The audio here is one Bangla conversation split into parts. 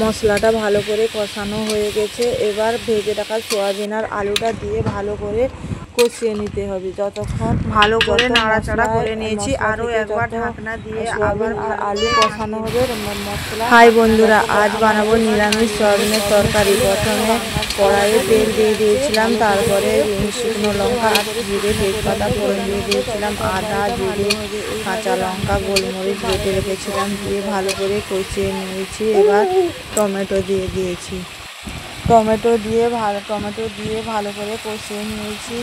মশলাটা ভালো করে কষানো হয়ে গেছে। এবার ভেজে রাখা সয়াবিন আর আলুটা দিয়ে ভালো করে কষিয়ে নিতে হবে। যতক্ষণ ভালো করে নাড়াচাড়া করে নিয়েছি, আরও একবার ঢাকনা দিয়ে সয়াবিন আর আলু কষানো হবে মশলা। হাই বন্ধুরা, আজ বানাবো নিরামিষ সয়াবিনের তরকারি। প্রথমে কড়াইয়ে তেল দিয়ে দিয়েছিলাম, তারপরে শুকনো লঙ্কা আর জিরে তেজপাতা ফোড়ন দিয়ে দিয়েছিলাম, আদা জিরে কাঁচা লঙ্কা গোলমরিচ বেটে রেখেছিলাম, দিয়ে ভালো করে কষিয়ে নিয়েছি। এবার টমেটো দিয়ে দিয়েছি, টমেটো দিয়ে ভালো করে কষিয়ে নিয়েছি।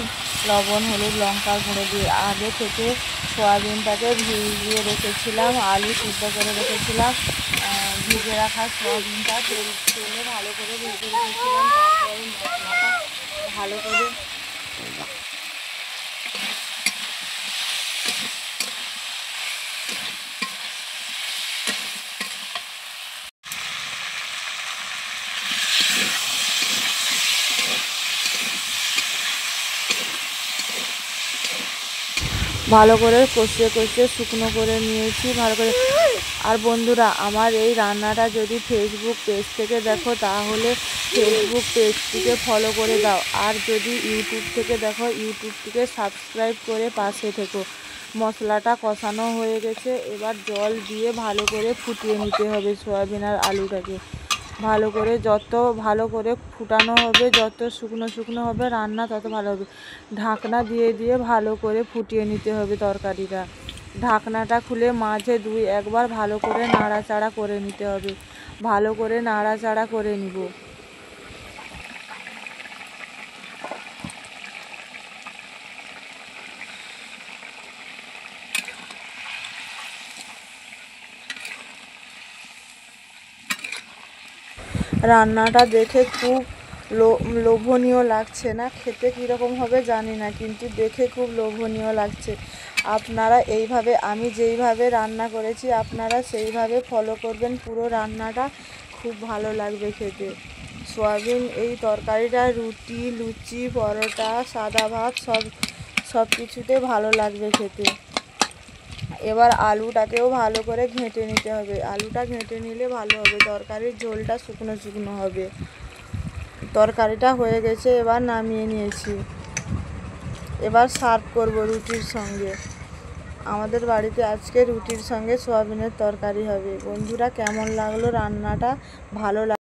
লবণ হলুদ লঙ্কার গুঁড়ো দিয়ে আগে থেকে সয়াবিনটাকে ভিজিয়ে রেখেছিলাম, আলু সিদ্ধ করে রেখেছিলাম। ভিজে রাখা সয়াবিনটা তেলে ভালো করে ভেজে রেখেছিলাম। তারপরে মশলাটা ভালো করে কষিয়ে শুকনো করে নিয়েছি ভালো করে। আর বন্ধুরা, আমার এই রান্নাটা যদি ফেসবুক পেজ থেকে দেখো তাহলে ফেসবুক পেজটিকে ফলো করে দাও, আর যদি ইউটিউব থেকে দেখো ইউটিউবটিকে সাবস্ক্রাইব করে পাশে থেকো। মশলাটা কষানো হয়ে গেছে, এবার জল দিয়ে ভালো করে ফুটিয়ে নিতে হবে সয়াবিন আর আলুটাকে। যত ভালো করে ফুটানো হবে, যত শুকনো হবে রান্না তত ভালো হবে। ঢাকনা দিয়ে ভালো করে ফুটিয়ে নিতে হবে তরকারিটা। ঢাকনাটা খুলে মাঝে একবার ভালো করে নাড়াচাড়া করে নিতে হবে। ভালো করে নাড়াচাড়া করে নিব। রান্নাটা দেখে খুব লোভনীয় লাগছে না? খেতে কীরকম হবে জানি না, কিন্তু দেখে খুব লোভনীয় লাগছে। আপনারা এইভাবে, আমি যেইভাবে রান্না করেছি আপনারা সেইভাবে ফলো করবেন। পুরো রান্নাটা খুব ভালো লাগবে খেতে। সয়াবিন এই তরকারিটা রুটি লুচি পরোটা সাদা ভাত সব কিছুতে ভালো লাগবে খেতে। এবার আলুটাকেও ভালো করে ঘেঁটে নিতে হবে। আলুটা ঘেঁটে নিলে ভালো হবে, তরকারির ঝোলটা শুকনো হবে। তরকারিটা হয়ে গেছে, এবার নামিয়ে নিয়েছি। এবার সার্ভ করব রুটির সঙ্গে। আমাদের বাড়িতে আজকে রুটির সঙ্গে সয়াবিনের তরকারি হবে। বন্ধুরা, কেমন লাগলো রান্নাটা? ভালো